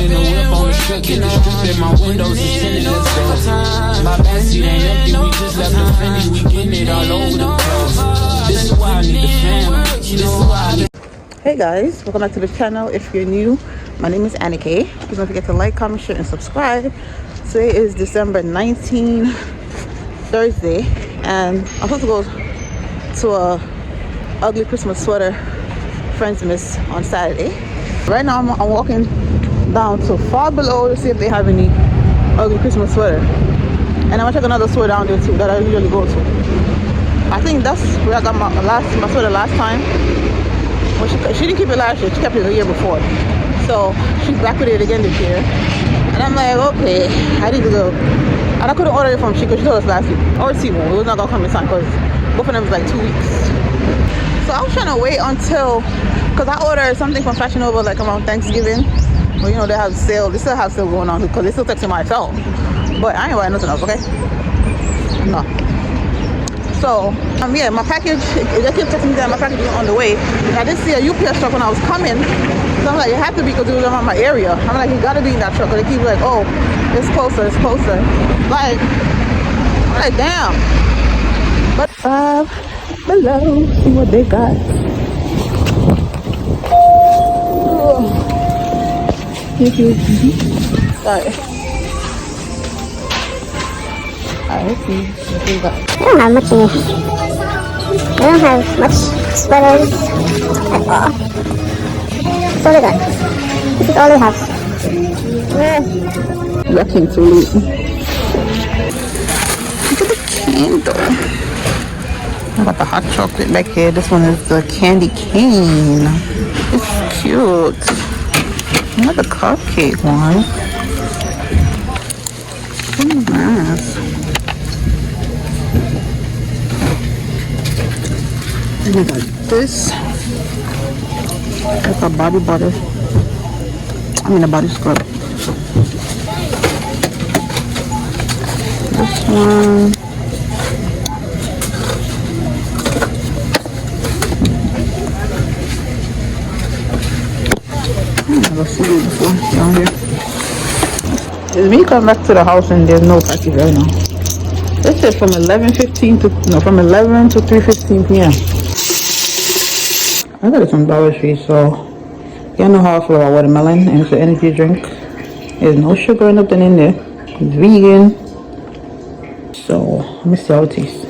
in the whip on the strip, get the strip in my windows is tinted, let's go. My backseat ain't empty, we just left the Fendi, we getting it all over the place. This is why I need the family, this is why I need. Hey guys, welcome back to the channel. If you're new, my name is Annika. Please don't forget to like, comment, share, and subscribe. Today is December 19, Thursday, and I'm supposed to go to a ugly Christmas sweater friends miss on Saturday. Right now I'm walking down to Far Below to see if they have any ugly Christmas sweater, and I'm gonna check another store down there too that I usually go to. I think that's where I got my sweater last time. Well, she didn't keep it last year, she kept it the year before, so she's back with it again this year. And I'm like, okay, I need to go. And I couldn't order it from she because she told us last week, or Temu, it was not gonna come in time because both of them was like 2 weeks. So I was trying to wait until, because I ordered something from Fashion Nova like around Thanksgiving. Well, you know, they have sale, they still have sale going on because they still texting my phone. But I ain't buying nothing else, okay? No. So, yeah, my package, they kept texting me that my package was on the way. And I did see a UPS truck when I was coming. So I'm like, it had to be because it was around my area. I'm like, you gotta be in that truck. Because they keep like, oh, it's closer, it's closer. Like, I'm like, damn. But Five Below, see what they got. Oh. Thank you. Sorry. Alright, let's see what they got. They don't have much in it. They don't have much sweaters at all. That's all they got. This is all they have. That came too late. Look at the candle. I got the hot chocolate back here. This one is the candy cane. It's cute. I got the cupcake one. So nice. And I got this. That's a body butter. I mean a body scrub. This one. I've never seen it before down here. It's me coming back to the house and there's no package right now. This is from 11:15 to from 11 to 3:15 p.m. I got it from Dollar Tree, so y'all know how I feel about watermelon, and it's an energy drink. There's no sugar or nothing in there. It's vegan. So let me see how it tastes.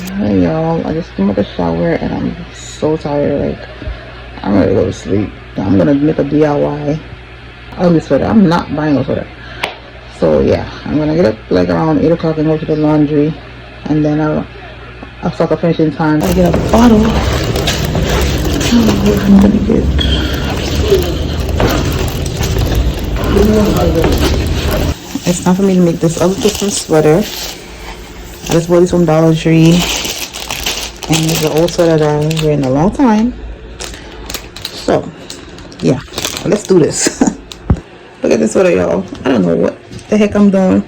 Hey y'all, I just came out the shower and I'm so tired. Like I'm ready to go to sleep. I'm gonna make a DIY ugly sweater. I'm not buying a sweater. So yeah, I'm gonna get up like around 8 o'clock and go to the laundry, and then I'll start the finishing time. I get a bottle. What I'm gonna get. It's time for me to make this ugly Christmas sweater. I just bought this from Dollar Tree, and it's an old sweater that I've wearing a long time. So yeah, let's do this. Look at this sweater, y'all. I don't know what the heck I'm doing.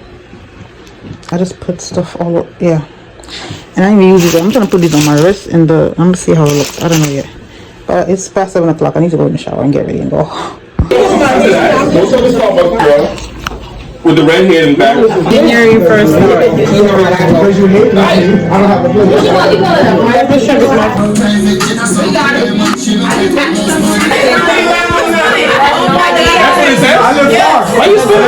I just put stuff all up, yeah. And I even use it. I'm trying to put these on my wrist and I'm gonna see how it looks. I don't know yet. But it's past 7 o'clock. I need to go in the shower and get ready and go. With the red hair and back. January 1st. Why you still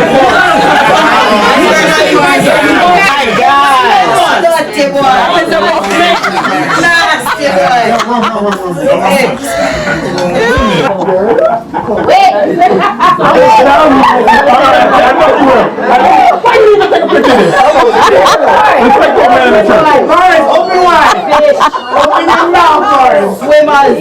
why you even take a picture of this? Forrest, open wide. Open your mouth, Forrest. Swimmers.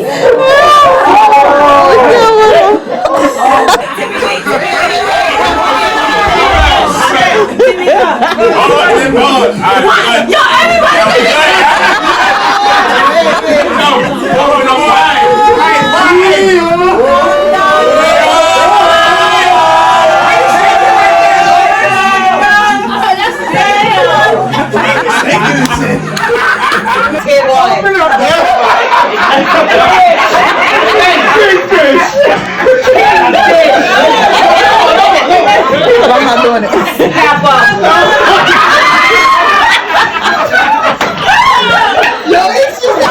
not doing it. Half up. No, it's just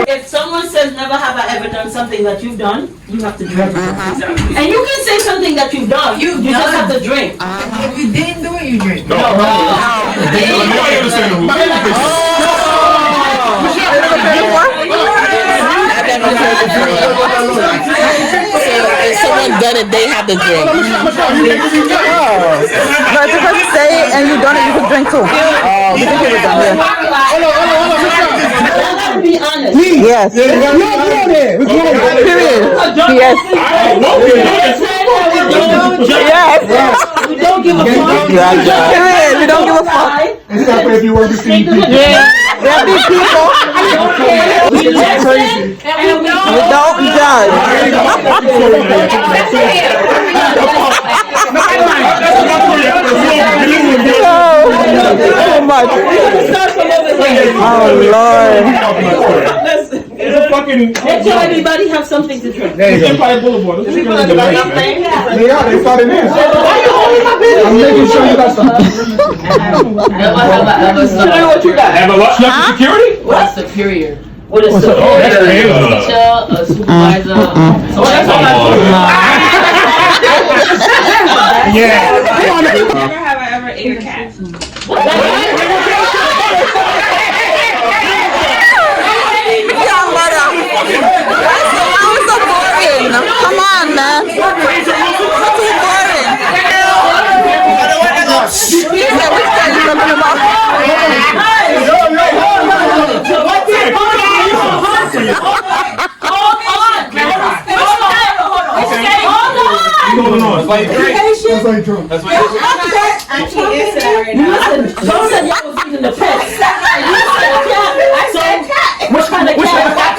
If someone says never have I ever done something that you've done, you have to drink. And you can say something that you've done. You just have to drink. If you didn't do it, you drink. if someone done it, they have to drink. No, it's because you say it and you done it, you can drink too. You think it was done, yeah. Be honest. Yes. Period. Yes. Yes. We don't give a fuck. Period. We don't give a fuck. Except if you work with people. Yeah. There be people. We listen and we Don't judge. So much. Oh Lord. It's a fucking. Let's tell everybody have something to drink. It's Empire Boulevard. They are. They started in. I'm making sure you got something. What you got? Have a what? Security? What's superior? What is the Oh, that's crazy. A supervisor. Yeah. Never have I ever ate a cat. Come on, man. Too boring. Don't y'all was eating the pets. Which kind of cat?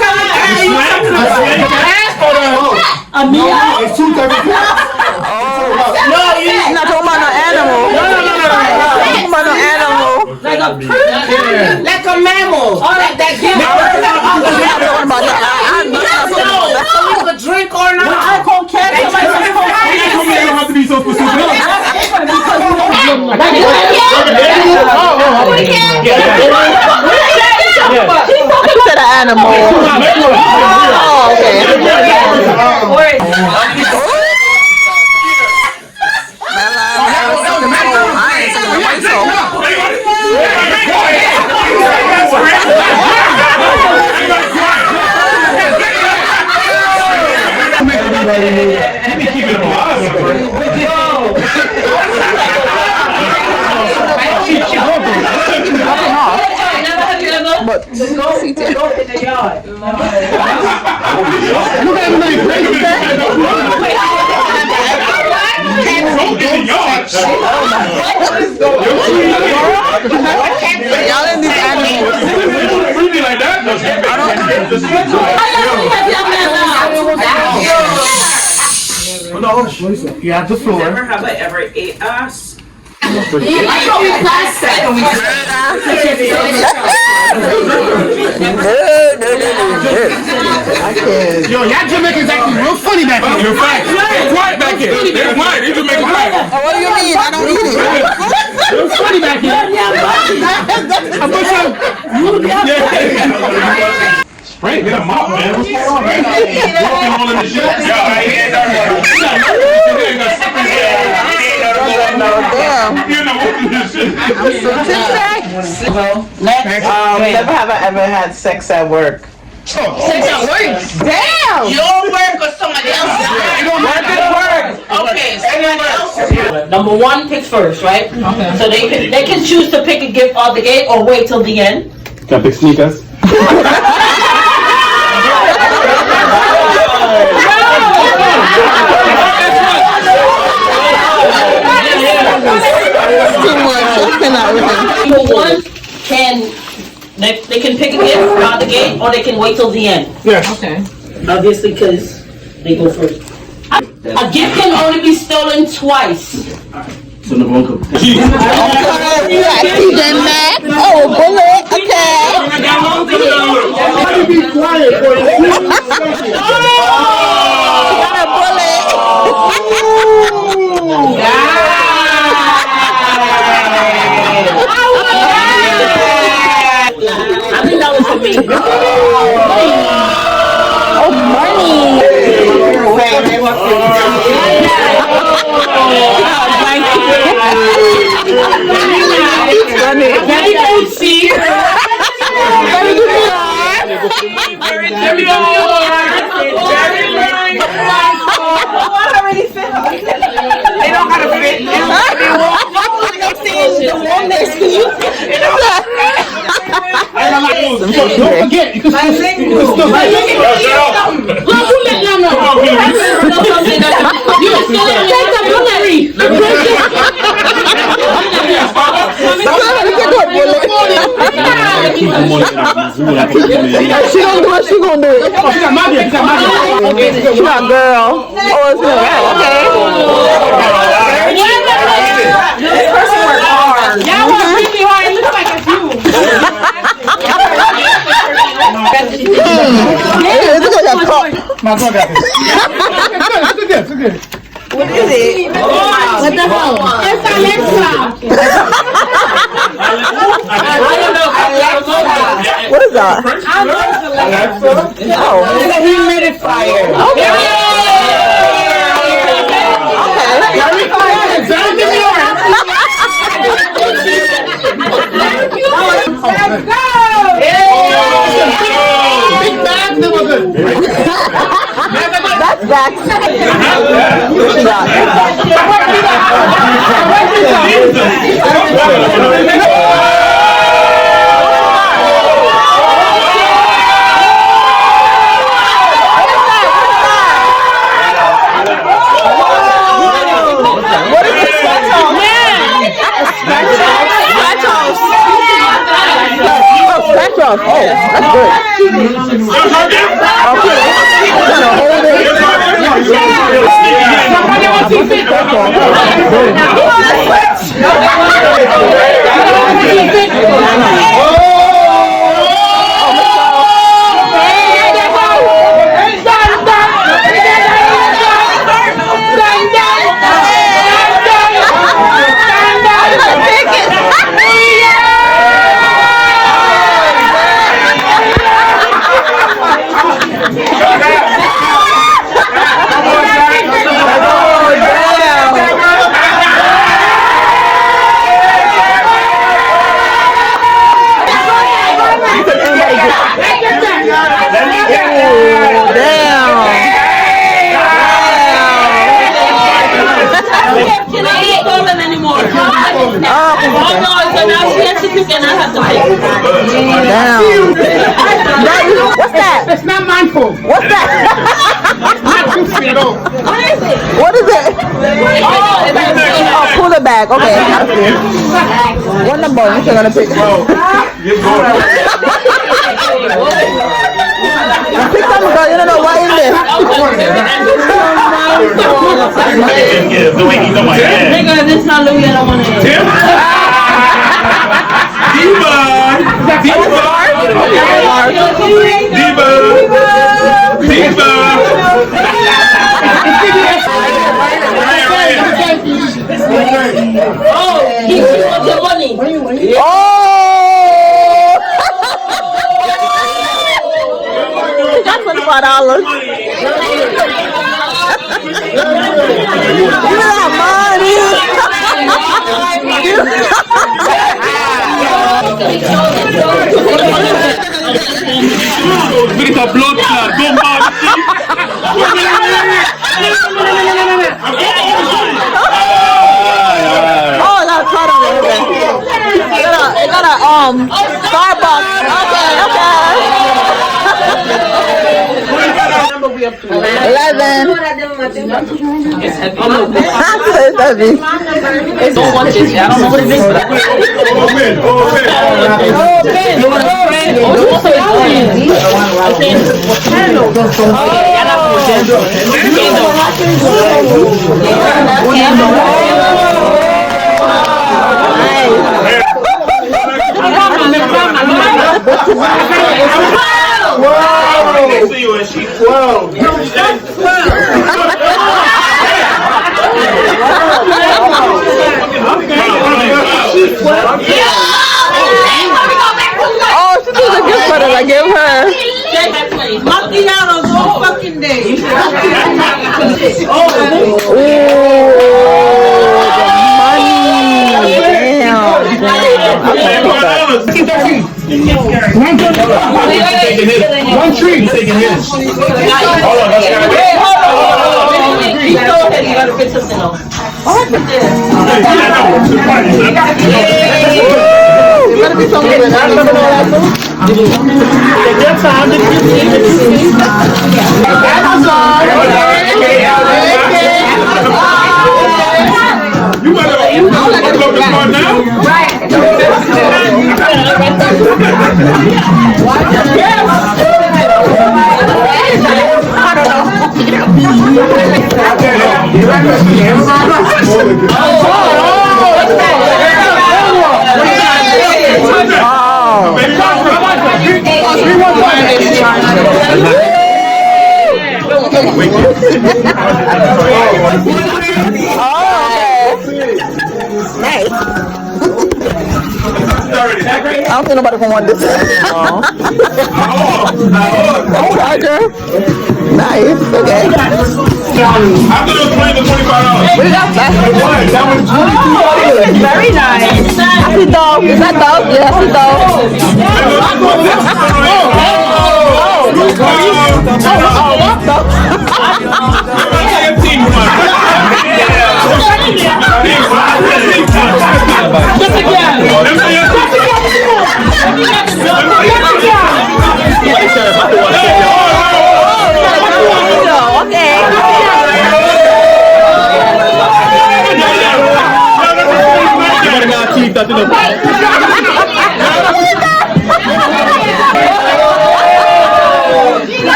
It's two types of cats. You're not talking about no animal. No. Talking about no animal. Like a person? Like a mammal. Like that You're not talking about that. I'm not talking about that. So you could drink or not. I call cat. Somebody says call cat. You don't have to be so specific. You said an animal. Oh, okay. But Go in the yard. y'all in these animals. Like that? You have the floor. Never have I ever ate ass. Yo, y'all Jamaicans acting real funny back here. You're right. They're quiet back here. They're quiet. They're Jamaican quiet. What do you mean? I don't eat it. Real funny back here. Spray, get a mop, man. What's going on, man? Walking all in the shit. Yo, I ain't Next. Never have I ever had sex at work. Damn! Your work or somebody else's work? Okay, somebody else's work. Number one picks first, right? Okay. So they can choose to pick a gift out the gate or wait till the end. Can I pick sneakers? Number one they can pick a gift out the gate or they can wait till the end. Yes. Okay. Obviously, because they go first. A gift can only be stolen twice. So number one cook. TJ Maxx. Oh, a bullet. Okay. Be quiet for Got a bullet. I think that was for me. Oh, money. Very good, see. They don't gotta fit. Don't forget, you can still She gonna do it. She gonna do it. She got girl. Oh, it's okay. This person worked hard. Y'all want to see me hard? It looks like it's you. Look at that cup. My God, got this. It's good. What is it? What the hell? It's Alexa. What is that? Oh. It's a humidifier. Let's go! Big bags, they were good. That's that. What is this? Scratch off. Oh, that's good. What's that? It's not mindful. What's that? Not juicy at all. What is it? Oh, cooler bag. Okay. What number are you gonna pick? Pick something, girl. You don't know what is this. Nigga, this is not Louis. I don't want to. Oh, he wants your money. Oh! That's $25. You got money. Starbucks. Okay. 11. It's heavy. It's don't want this. I don't know what it is, but Oh, she took a gift for that I gave her. Macchiatos all fucking day. One tree. Taking his. You gotta fix something else. You better look at now. Nice. I don't think nobody can want this. Oh, Roger. Nice. Okay. After those $20 to $25. We got that. Very nice. Happy dog. Is that dog? Yeah, happy dog.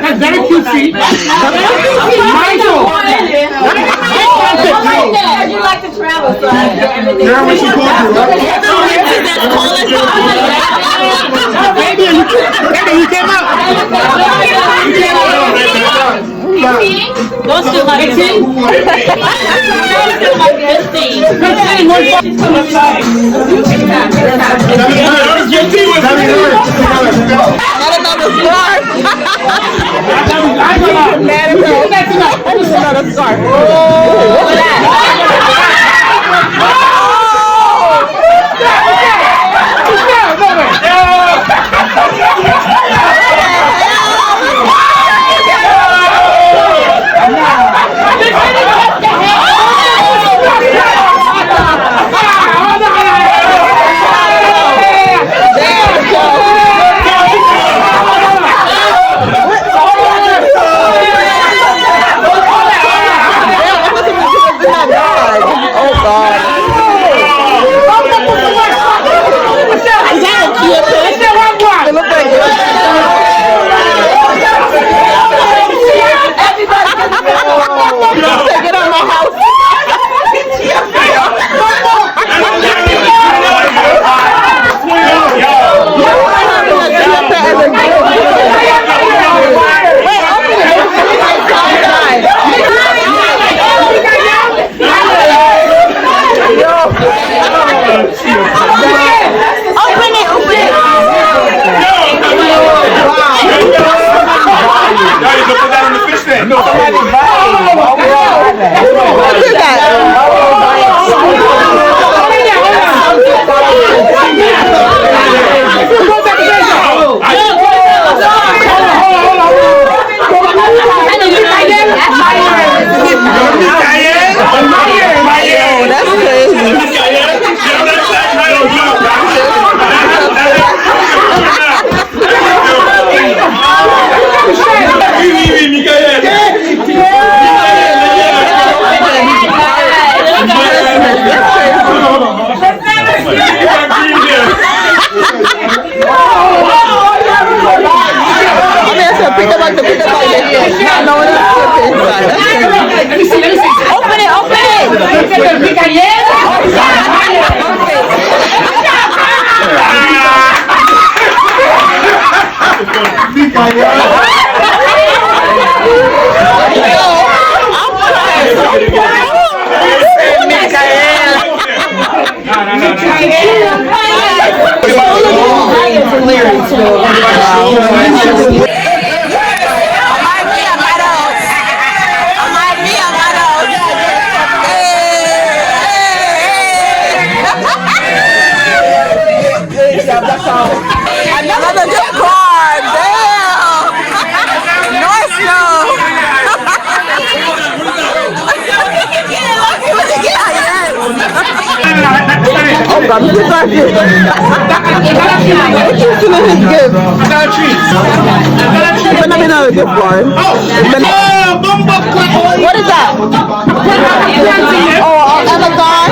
That's very cute feet. Michael. You like to travel, so I get everything. You're what she called you, right? Baby, you came out. Don't still like this. Don't still like this thing. Another scarf. lyrics. Another gift card. Damn. Nice though. Oh God, look at that gift. What you still in his gift? I got a treat. But not another gift card. What is that? Oh, Amazon.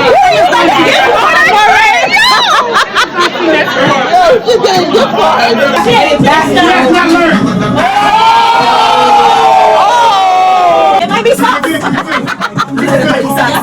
Gift card already? Yo, she's getting gift cards. It might be socks. It might be socks.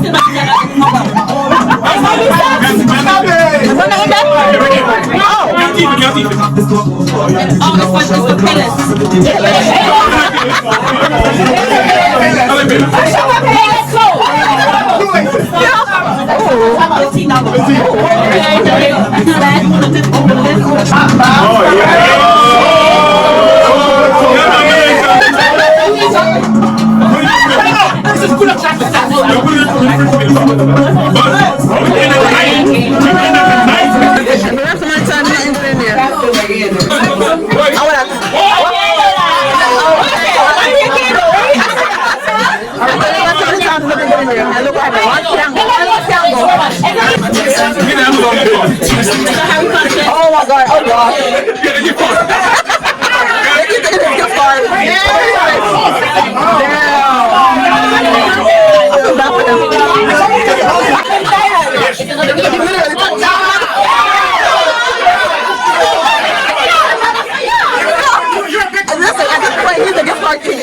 Oh my God! Oh God!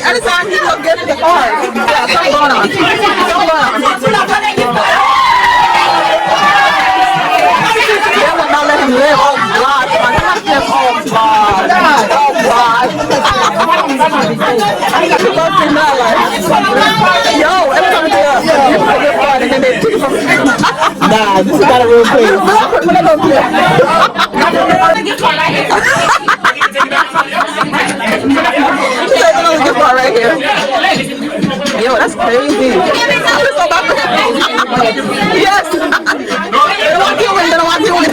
Anytime he will get the card. Yeah, something going on. They will not let him live. Oh God. Oh God. Oh God. Yo, every time they get a card and then they take it from nah, this is not a real place. Right here. Yo, that's crazy. Yes. They don't want you win. They don't want you win.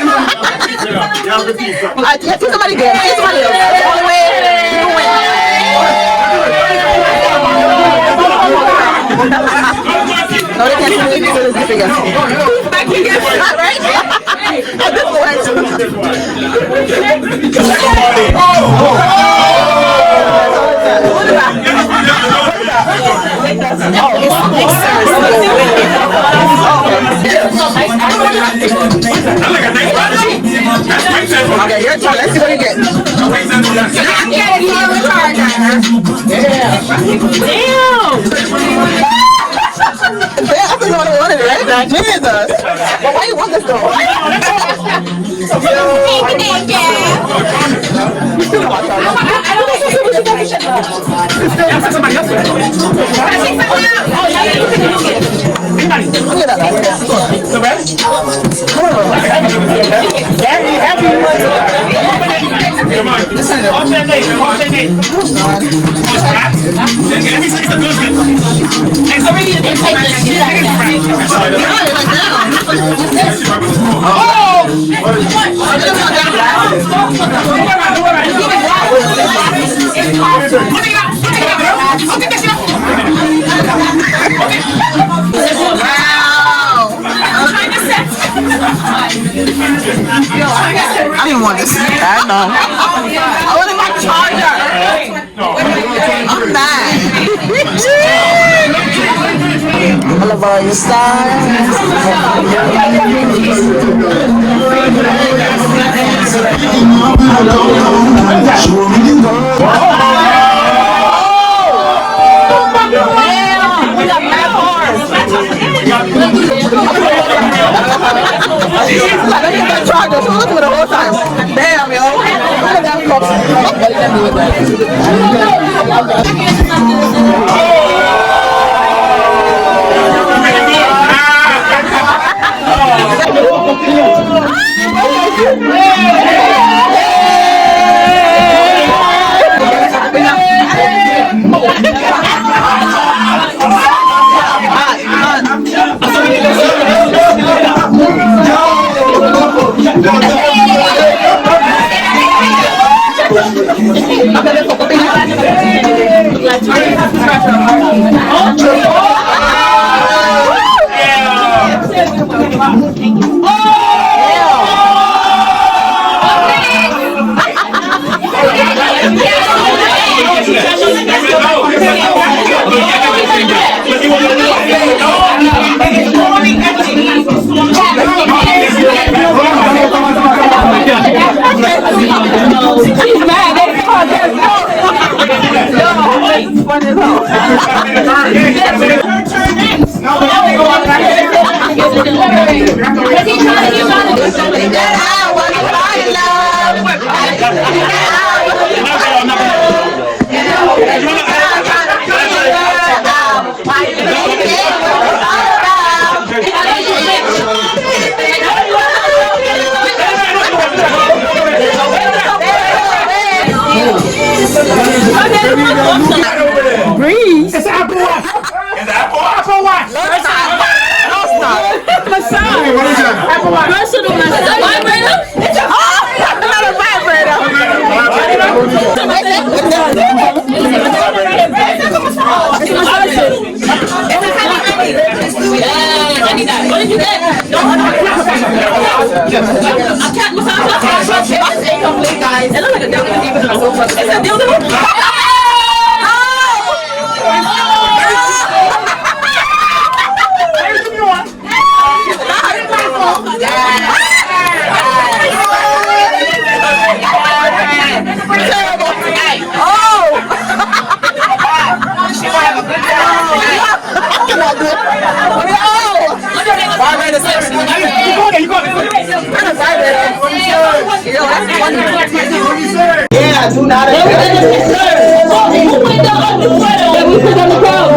Yeah, see somebody good. See somebody else. That's the only way you win. No, they can't see me. This is bigger. Back here. Right? This one. Okay, your turn. Let's see what you get. Damn. I think you wanted it, right? Jesus. But why you want this though? I didn't want this. I know. I wanted my charger. I'm mad. I love all your stars. Damn, yo. Breeze. It's Apple Watch. It's Apple Watch. No stop. Hey, what is that? Apple Watch. Personal massage. Vibrator? Not a vibrator. I need that. What did you get? A cat massage. It's incomplete, guys. It looks like a dildo. It's a dildo. Yeah, do not Who went the underwater? We put on the crowd.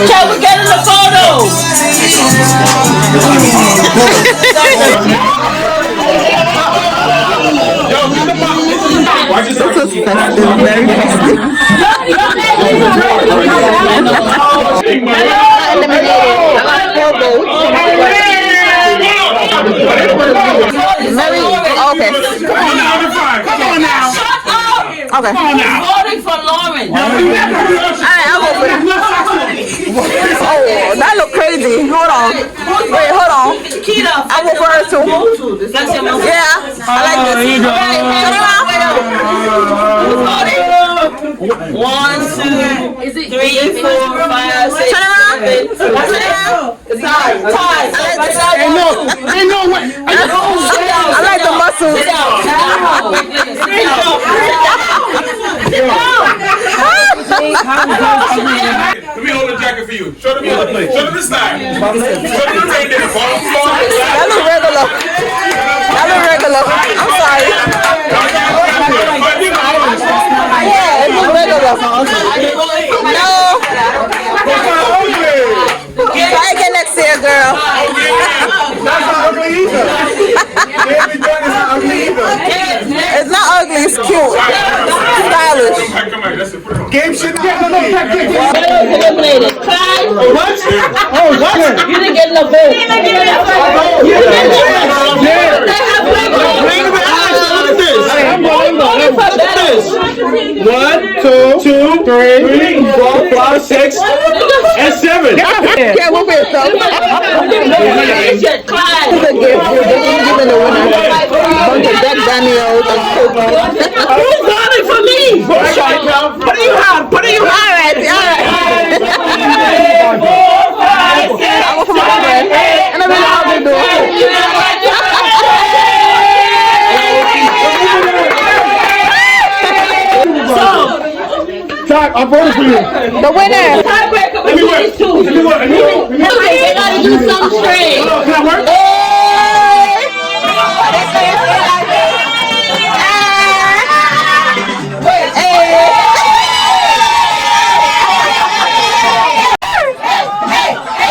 Can we get in the photo? Okay. Voting for Lauren. Alright, I'll go for that. Oh, that look crazy. Hold on. Wait, hold on. Keita. I'll go for her too. That's your mom. Yeah, I like this. Turn around. 1, 2, 3, 4, 5, 6. Turn around. Turn around. Ties. Ain't no way. I like the muscles. Let me hold the jacket for you. Show them this side. Show them the right there. That look regular. That look regular. I'm sorry. Yeah, it look regular. No. Try again next year, girl. That's not ugly either. It's not ugly, it's cute. Stylish. Come on, that's it. Put it on. Game shouldn't get no. Eliminated. Clyde. What? Oh, what? You didn't get no vote. You didn't get no vote. You didn't get no vote. They have Look at this. 1, 2, 3, 4, 5, 6, and 7. Can't move yourself. It's a gift. You're giving the winner. Bunch of Jack Daniels and Coke. Who's voting for me? Put it you hard. Put it you hard. Alright. I go for my friend. And I really know how to do it. Todd, I voted for you. The winner. Tiebreaker between these two. They gotta do something straight. Can I work?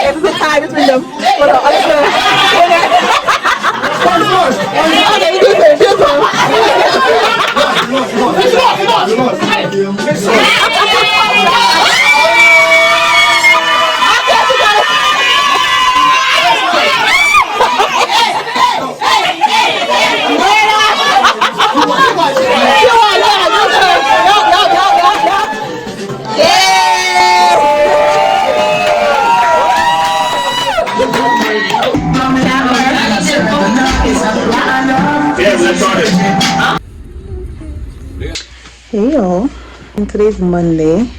It's a tie between them. Hold on, okay, you do it. And today's Monday.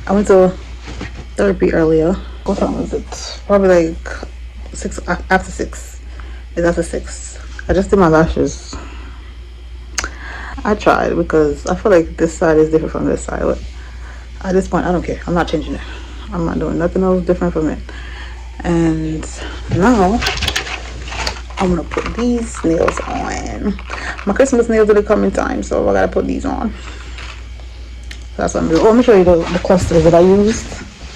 I went to therapy earlier. What time was it? Probably like 6 after 6. It's after 6. I just did my lashes. I tried because I feel like this side is different from this side, but at this point I don't care. I'm not changing it. I'm not doing nothing else different from it. And now I'm gonna put these nails on. My Christmas nails didn't come in time, so I gotta put these on. That's what I'm doing. Oh, let me show you the clusters that I used.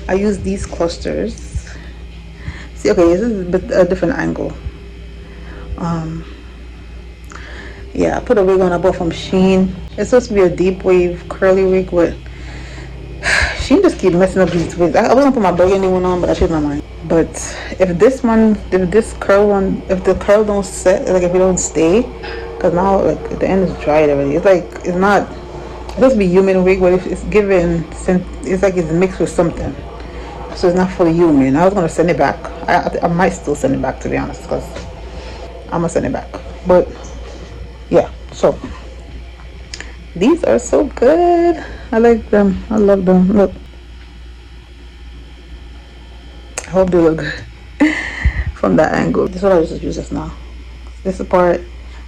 I used these clusters. See, okay, this is a different angle. Yeah, I put a wig on I bought from Shein. It's supposed to be a deep wave curly wig, but Shein just keep messing up these wigs. I was gonna put my burgundy one on, but I changed my mind. But if the curl don't set, like if it don't stay, because now like the end is dried already. It's like it's supposed to be human wig, but it's given, it's like it's mixed with something, so it's not fully human. I was gonna send it back. I might still send it back, to be honest, because I'm gonna send it back. But yeah, so these are so good. I like them. I love them. Look, I hope they look good from that angle. This is what I just use just now. This part,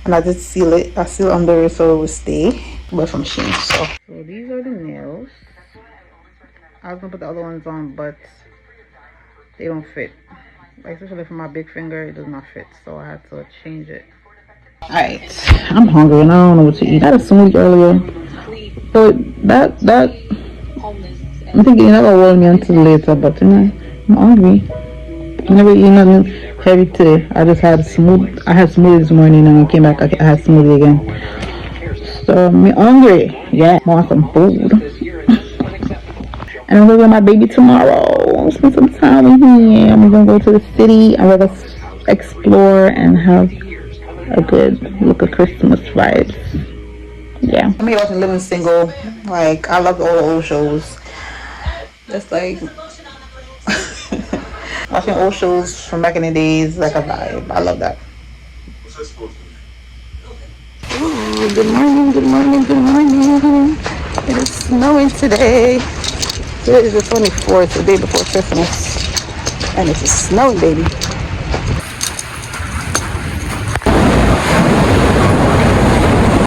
and I just seal it. I seal under it so it will stay. But from Shein. So these are the nails. I was gonna put the other ones on, but they don't fit. Like, especially for my big finger, it does not fit. So I had to change it. Alright, I'm hungry and I don't know what to eat. I had a smoothie earlier, but that I'm thinking you're not gonna warn me until later. But you know, I'm hungry. I never eat nothing heavy today. I had smoothie this morning, and I came back. I had smoothie again. So I'm hungry. Yeah, I want some food. And I'm gonna go with my baby tomorrow. Spend some time with him. We're gonna go to the city and we're gonna explore and have a good look at Christmas vibes. Yeah. I'm here watching Living Single. Like, I love all the old shows. It's like watching old shows from back in the days, like a vibe. I love that. Ooh, good morning, good morning, good morning. It is snowing today. Today is the 24th, the day before Christmas. And it's snowing, baby.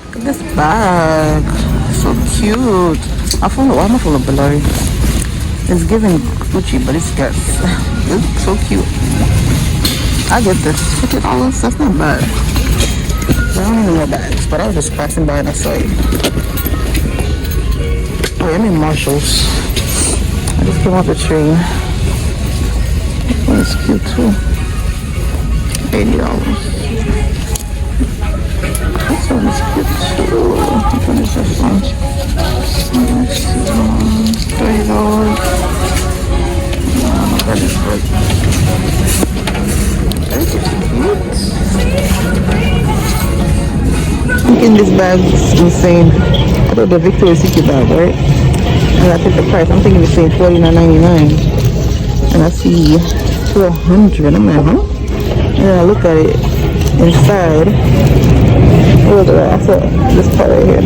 Look at this bag. So cute. Why am I full of blurry? It's giving Gucci, but it's got, it's so cute. I get this. $50. That's not bad. I don't even know bags, but I was just passing by and I saw it. Oh, I'm in Marshalls. I just came off the train. This one is cute too. $80. This one is cute too. Which one is this one? $30. Oh, that is great. That is cute. I'm thinking this bag is insane. I thought the Victoria's Secret bag, right? And I took the price. I'm thinking it's saying $49.99. And I see $100. I'm like, huh? And then I look at it inside. What was it? I saw this part right here.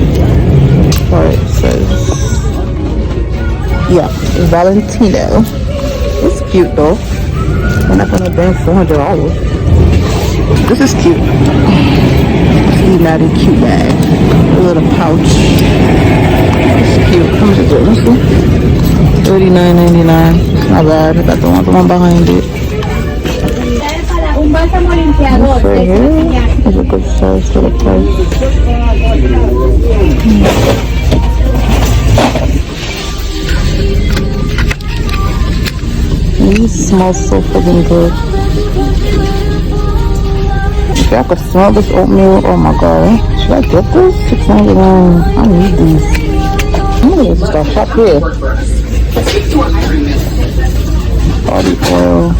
Alright, it says, yeah, Valentino. It's cute though. I'm not gonna bang $400. This is cute. Natty cute bag. A little pouch. It's cute. How much is it? Let's see. $39.99. It's not bad. I got the one behind it. This right here is a good size for the price. These smell so freaking good. I could smell this oatmeal. Oh my god. Should I get this? $6.99. I need these. I'm gonna just start shop here. Body oil.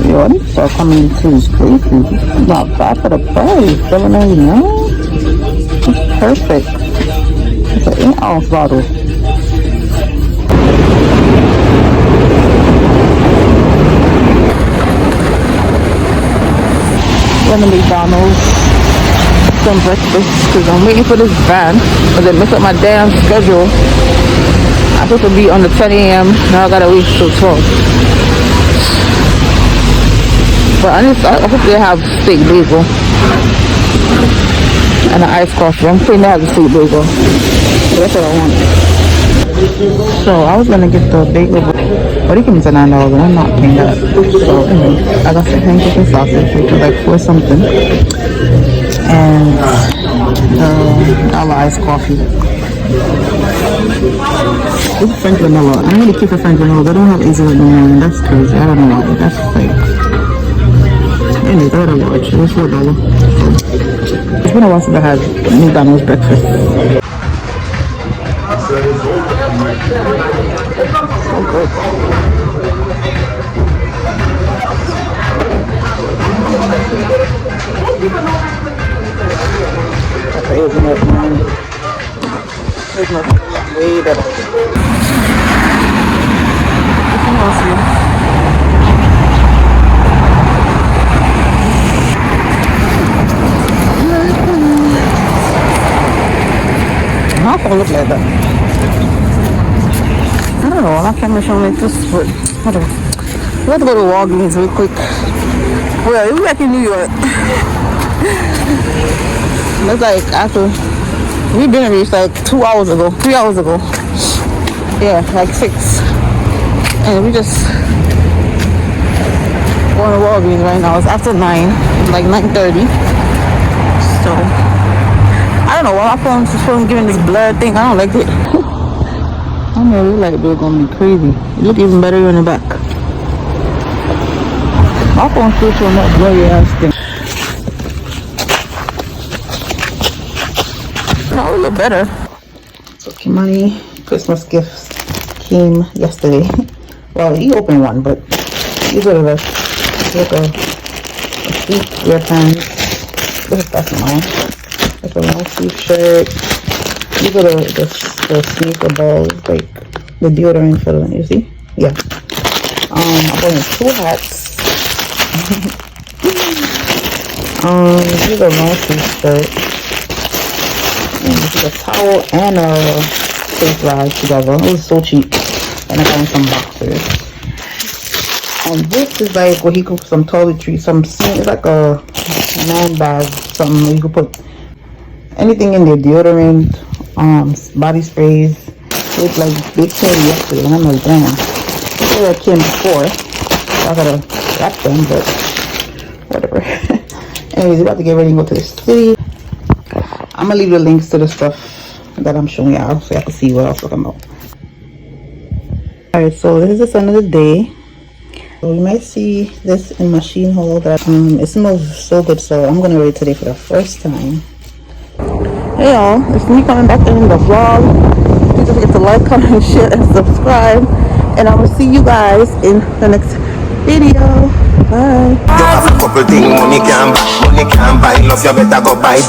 Yo, I need to start coming to these places. This is not bad for the price. $7.99. It's perfect. It's an 8-ounce bottle. We're in McDonald's. some breakfast because I'm waiting for this van, but they messed up my damn schedule. I'm supposed to be on the 10 a.m. Now I gotta wait till 12. But I hope they have steak bagel and an iced coffee. I'm pretty have the steak bagel. So that's what I want. So I was gonna get the bagel, but it came to $9 and I'm not paying that. So anyway, I got some pancakes and sausage, which was like $4 something, and $1 iced coffee. This is French vanilla. I need to keep the French vanilla. They don't have hazelnut no more, and that's crazy. I don't know why. That's fake. Anyways, I gotta watch. It was $4. So it's been a while since I had McDonald's breakfast. So good. Hazelnut, man. Hazelnut is way better. How can I look like that? I don't know, my camera showing me this, but whatever. We have to go to Walgreens real quick. Well, we're back in New York. It's like after we've been reached like 2 hours ago, 3 hours ago. Yeah, like 6. And we just going to Walgreens right now. It's after 9, like 9:30. So I don't know why my phone's giving this blur thing. I don't like it. I know it look like it's gonna be crazy. It look even better in the back. My phone's still showing that blurry ass thing. No, it look better. So Kimani Christmas gifts came yesterday. Well, he opened one, but these are the rest. Like a sleeve wear pants. That's mine. Like a long sleeve shirt. These are the sneaker balls, like the deodorant for them, you see? Yeah. I bought him 2 hats. These are long sleeve shirts. And this is a towel and a face rag together. It was so cheap. And I got him some boxers. And this is like where he could put some toiletries, it's like a man bag, something where you could put anything in there, deodorant, body sprays. It's like they came yesterday, and I'm like, damn. They came before, so I gotta wrap them, but whatever. Anyways, we're about to get ready and go to the city. I'm gonna leave the links to the stuff that I'm showing y'all so y'all can see what else I'm talking about. Alright, so this is the sun of the day. So you might see this in machine hole that it smells so good, so I'm gonna wear it today for the first time. Hey y'all, it's me coming back in the vlog. Please don't forget to like, comment, share, and subscribe. And I will see you guys in the next video. Bye. You have a couple things money can buy, love you better go buy.